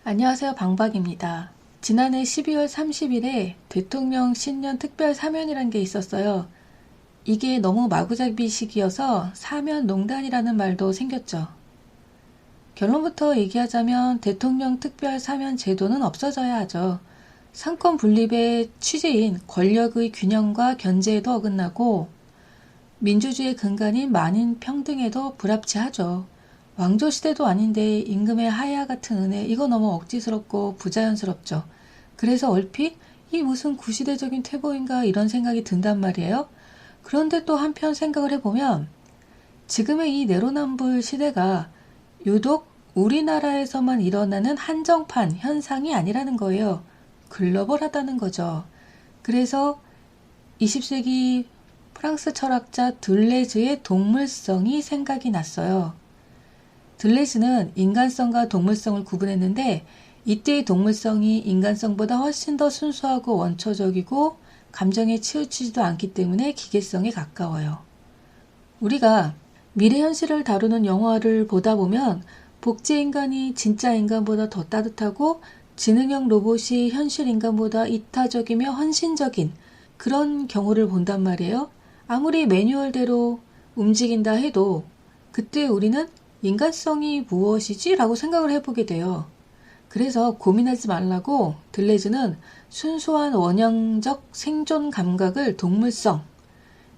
안녕하세요. 방박입니다. 지난해 12월 30일에 대통령 신년 특별 사면이란 게 있었어요. 이게 너무 마구잡이식이어서 사면농단이라는 말도 생겼죠. 결론부터 얘기하자면 대통령 특별 사면 제도는 없어져야 하죠. 상권 분립의 취지인 권력의 균형과 견제에도 어긋나고 민주주의의 근간인 만인 평등에도 불합치하죠. 왕조시대도 아닌데 임금의 하야 같은 은혜, 이거 너무 억지스럽고 부자연스럽죠. 그래서 얼핏 이 무슨 구시대적인 퇴보인가 이런 생각이 든단 말이에요. 그런데 또 한편 생각을 해보면 지금의 이 내로남불 시대가 유독 우리나라에서만 일어나는 한정판 현상이 아니라는 거예요. 글로벌하다는 거죠. 그래서 20세기 프랑스 철학자 들레즈의 동물성이 생각이 났어요. 들레즈는 인간성과 동물성을 구분했는데 이때의 동물성이 인간성보다 훨씬 더 순수하고 원초적이고 감정에 치우치지도 않기 때문에 기계성에 가까워요. 우리가 미래 현실을 다루는 영화를 보다 보면 복제 인간이 진짜 인간보다 더 따뜻하고 지능형 로봇이 현실 인간보다 이타적이며 헌신적인 그런 경우를 본단 말이에요. 아무리 매뉴얼대로 움직인다 해도 그때 우리는 인간성이 무엇이지? 라고 생각을 해보게 돼요. 그래서 고민하지 말라고 들레즈는 순수한 원형적 생존 감각을 동물성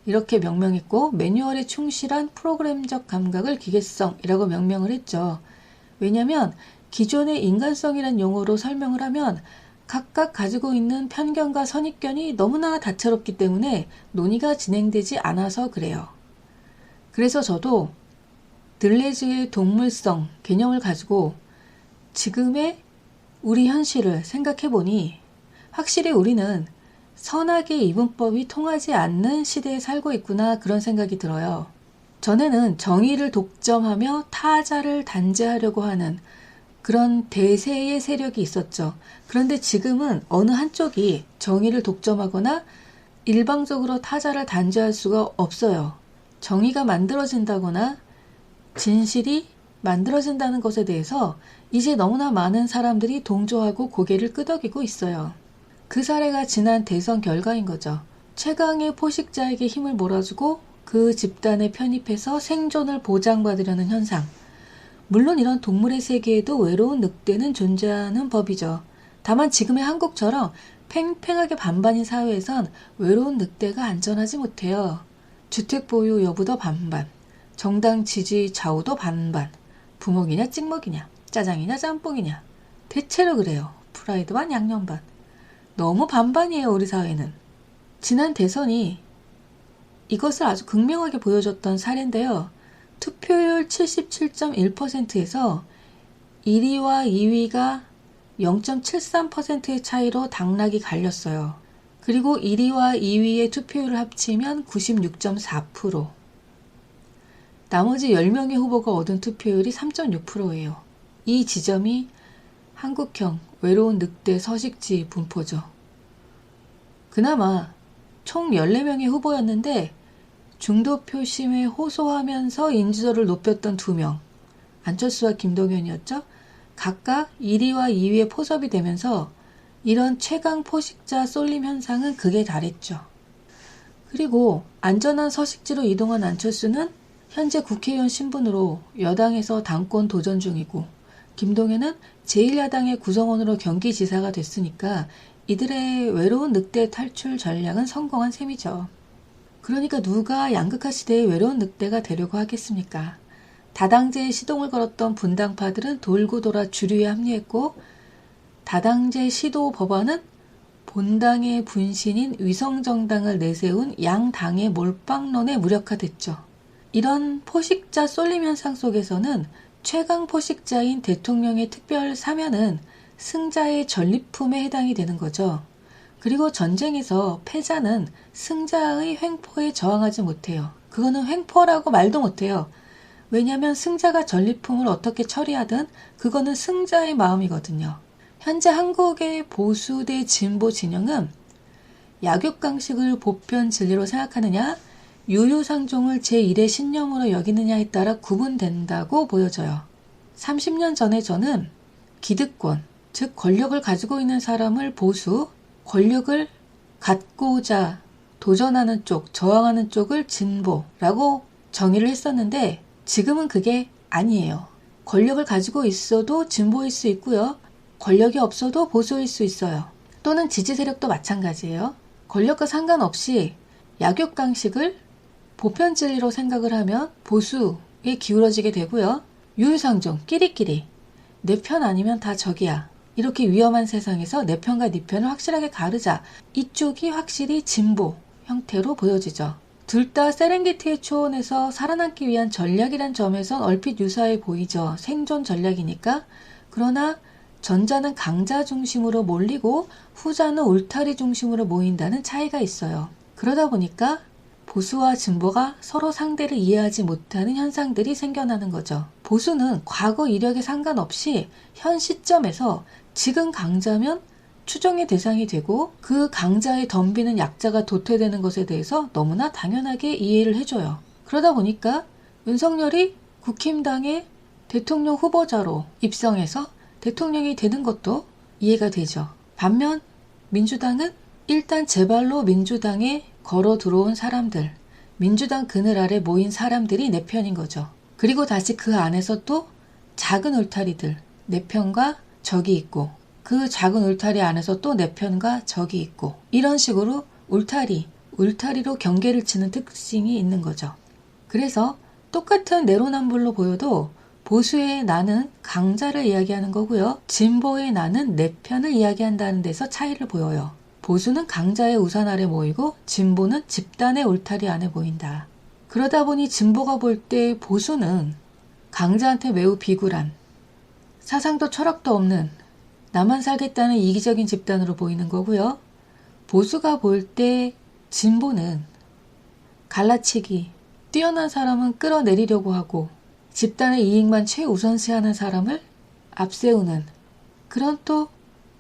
이렇게 명명했고 매뉴얼에 충실한 프로그램적 감각을 기계성이라고 명명을 했죠. 왜냐하면 기존의 인간성이란 용어로 설명을 하면 각각 가지고 있는 편견과 선입견이 너무나 다채롭기 때문에 논의가 진행되지 않아서 그래요. 그래서 저도 들레즈의 동물성 개념을 가지고 지금의 우리 현실을 생각해보니 확실히 우리는 선악의 이분법이 통하지 않는 시대에 살고 있구나 그런 생각이 들어요. 전에는 정의를 독점하며 타자를 단죄하려고 하는 그런 대세의 세력이 있었죠. 그런데 지금은 어느 한쪽이 정의를 독점하거나 일방적으로 타자를 단죄할 수가 없어요. 정의가 만들어진다거나 진실이 만들어진다는 것에 대해서 이제 너무나 많은 사람들이 동조하고 고개를 끄덕이고 있어요. 그 사례가 지난 대선 결과인 거죠. 최강의 포식자에게 힘을 몰아주고 그 집단에 편입해서 생존을 보장받으려는 현상. 물론 이런 동물의 세계에도 외로운 늑대는 존재하는 법이죠. 다만 지금의 한국처럼 팽팽하게 반반인 사회에선 외로운 늑대가 안전하지 못해요. 주택 보유 여부도 반반, 정당 지지 좌우도 반반, 부먹이냐 찍먹이냐, 짜장이냐 짬뽕이냐. 대체로 그래요. 프라이드 반 양념 반. 너무 반반이에요, 우리 사회는. 지난 대선이 이것을 아주 극명하게 보여줬던 사례인데요. 투표율 77.1%에서 1위와 2위가 0.73%의 차이로 당락이 갈렸어요. 그리고 1위와 2위의 투표율을 합치면 96.4%. 나머지 10명의 후보가 얻은 투표율이 3.6%예요. 이 지점이 한국형 외로운 늑대 서식지 분포죠. 그나마 총 14명의 후보였는데 중도 표심에 호소하면서 인지도를 높였던 2명, 안철수와 김동연이었죠. 각각 1위와 2위에 포섭이 되면서 이런 최강 포식자 쏠림 현상은 극에 달했죠. 그리고 안전한 서식지로 이동한 안철수는 현재 국회의원 신분으로 여당에서 당권 도전 중이고 김동연은 제1야당의 구성원으로 경기지사가 됐으니까 이들의 외로운 늑대 탈출 전략은 성공한 셈이죠. 그러니까 누가 양극화 시대의 외로운 늑대가 되려고 하겠습니까? 다당제에 시동을 걸었던 분당파들은 돌고 돌아 주류에 합류했고 다당제 시도 법안은 본당의 분신인 위성정당을 내세운 양당의 몰빵론에 무력화됐죠. 이런 포식자 쏠림 현상 속에서는 최강 포식자인 대통령의 특별 사면은 승자의 전리품에 해당이 되는 거죠. 그리고 전쟁에서 패자는 승자의 횡포에 저항하지 못해요. 그거는 횡포라고 말도 못해요. 왜냐하면 승자가 전리품을 어떻게 처리하든 그거는 승자의 마음이거든요. 현재 한국의 보수 대 진보 진영은 약육강식을 보편 진리로 생각하느냐, 유유상종을 제1의 신념으로 여기느냐에 따라 구분된다고 보여져요. 30년 전에 저는 기득권, 즉 권력을 가지고 있는 사람을 보수, 권력을 갖고자 도전하는 쪽, 저항하는 쪽을 진보라고 정의를 했었는데 지금은 그게 아니에요. 권력을 가지고 있어도 진보일 수 있고요. 권력이 없어도 보수일 수 있어요. 또는 지지 세력도 마찬가지예요. 권력과 상관없이 약육강식을 보편 진리로 생각을 하면 보수에 기울어지게 되고요. 유유상종, 끼리끼리 내 편 아니면 다 적이야. 이렇게 위험한 세상에서 내 편과 네 편을 확실하게 가르자. 이쪽이 확실히 진보 형태로 보여지죠. 둘 다 세렝게티의 초원에서 살아남기 위한 전략이란 점에선 얼핏 유사해 보이죠. 생존 전략이니까. 그러나 전자는 강자 중심으로 몰리고 후자는 울타리 중심으로 모인다는 차이가 있어요. 그러다 보니까 보수와 진보가 서로 상대를 이해하지 못하는 현상들이 생겨나는 거죠. 보수는 과거 이력에 상관없이 현 시점에서 지금 강자면 추종의 대상이 되고 그 강자에 덤비는 약자가 도태되는 것에 대해서 너무나 당연하게 이해를 해줘요. 그러다 보니까 윤석열이 국힘당의 대통령 후보자로 입성해서 대통령이 되는 것도 이해가 되죠. 반면 민주당은 일단 제발로 민주당에 걸어 들어온 사람들, 민주당 그늘 아래 모인 사람들이 내 편인 거죠. 그리고 다시 그 안에서 또 작은 울타리들, 내 편과 적이 있고 그 작은 울타리 안에서 또 내 편과 적이 있고 이런 식으로 울타리로 경계를 치는 특징이 있는 거죠. 그래서 똑같은 내로남불로 보여도 보수의 나는 강자를 이야기하는 거고요. 진보의 나는 내 편을 이야기한다는 데서 차이를 보여요. 보수는 강자의 우산 아래 모이고 진보는 집단의 울타리 안에 모인다. 그러다 보니 진보가 볼 때 보수는 강자한테 매우 비굴한, 사상도 철학도 없는 나만 살겠다는 이기적인 집단으로 보이는 거고요. 보수가 볼 때 진보는 갈라치기, 뛰어난 사람은 끌어내리려고 하고 집단의 이익만 최우선시하는 사람을 앞세우는 그런 또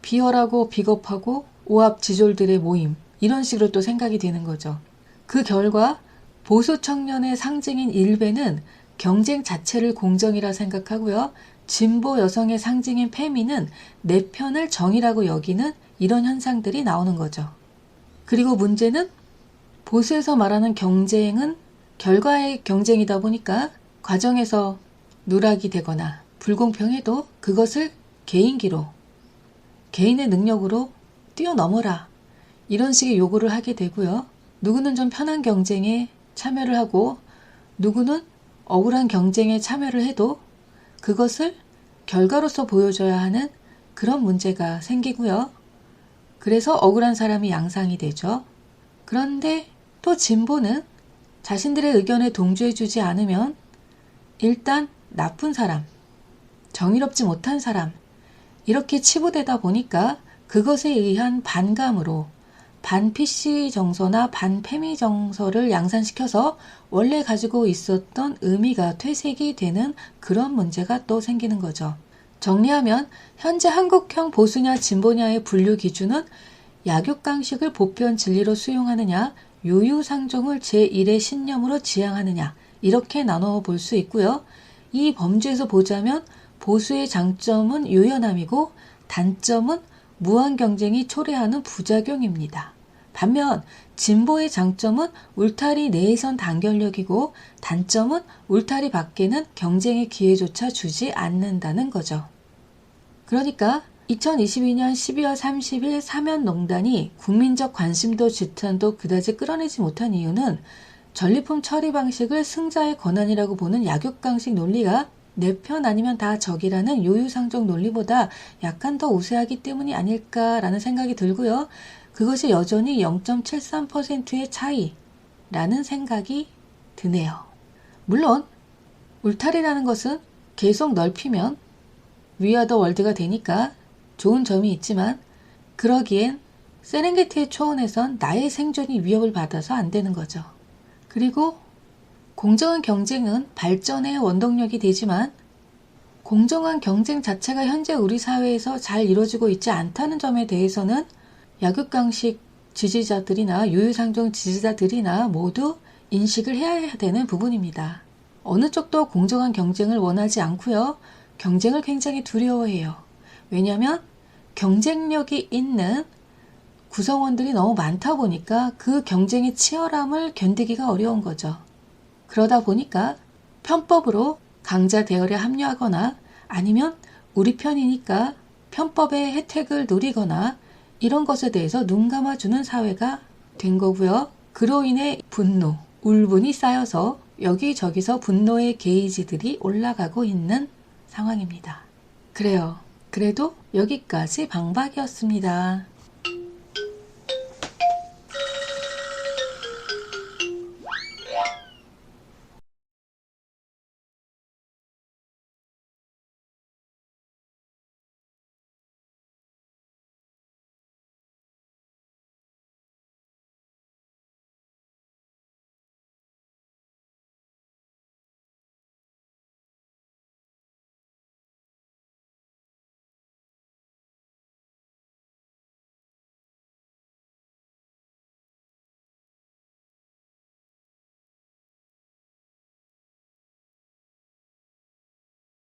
비열하고 비겁하고 오합지졸들의 모임, 이런 식으로 또 생각이 되는 거죠. 그 결과 보수 청년의 상징인 일베는 경쟁 자체를 공정이라 생각하고요. 진보 여성의 상징인 페미는 내 편을 정의라고 여기는 이런 현상들이 나오는 거죠. 그리고 문제는 보수에서 말하는 경쟁은 결과의 경쟁이다 보니까 과정에서 누락이 되거나 불공평해도 그것을 개인기로, 개인의 능력으로 뛰어넘어라, 이런 식의 요구를 하게 되고요. 누구는 좀 편한 경쟁에 참여를 하고 누구는 억울한 경쟁에 참여를 해도 그것을 결과로서 보여줘야 하는 그런 문제가 생기고요. 그래서 억울한 사람이 양상이 되죠. 그런데 또 진보는 자신들의 의견에 동조해주지 않으면 일단 나쁜 사람, 정의롭지 못한 사람, 이렇게 치부되다 보니까 그것에 의한 반감으로 반-PC 정서나 반-페미 정서를 양산시켜서 원래 가지고 있었던 의미가 퇴색이 되는 그런 문제가 또 생기는 거죠. 정리하면 현재 한국형 보수냐 진보냐의 분류 기준은 약육강식을 보편 진리로 수용하느냐, 유유상종을 제1의 신념으로 지향하느냐, 이렇게 나눠 볼 수 있고요. 이 범주에서 보자면 보수의 장점은 유연함이고 단점은 무한 경쟁이 초래하는 부작용입니다. 반면 진보의 장점은 울타리 내에선 단결력이고 단점은 울타리 밖에는 경쟁의 기회조차 주지 않는다는 거죠. 그러니까 2022년 12월 30일 사면농단이 국민적 관심도 지탄도 그다지 끌어내지 못한 이유는 전리품 처리 방식을 승자의 권한이라고 보는 약육강식 논리가 내 편 아니면 다 적이라는 유유상종 논리보다 약간 더 우세하기 때문이 아닐까라는 생각이 들고요. 그것이 여전히 0.73%의 차이라는 생각이 드네요. 물론 울타리라는 것은 계속 넓히면 위아더 월드가 되니까 좋은 점이 있지만 그러기엔 세렝게티의 초원에선 나의 생존이 위협을 받아서 안 되는 거죠. 그리고 공정한 경쟁은 발전의 원동력이 되지만 공정한 경쟁 자체가 현재 우리 사회에서 잘 이루어지고 있지 않다는 점에 대해서는 약육강식 지지자들이나 유유상종 지지자들이나 모두 인식을 해야 되는 부분입니다. 어느 쪽도 공정한 경쟁을 원하지 않고요. 경쟁을 굉장히 두려워해요. 왜냐하면 경쟁력이 있는 구성원들이 너무 많다 보니까 그 경쟁의 치열함을 견디기가 어려운 거죠. 그러다 보니까 편법으로 강자 대열에 합류하거나 아니면 우리 편이니까 편법의 혜택을 누리거나 이런 것에 대해서 눈 감아주는 사회가 된 거고요. 그로 인해 분노, 울분이 쌓여서 여기저기서 분노의 게이지들이 올라가고 있는 상황입니다. 그래요. 그래도 여기까지 방박이었습니다.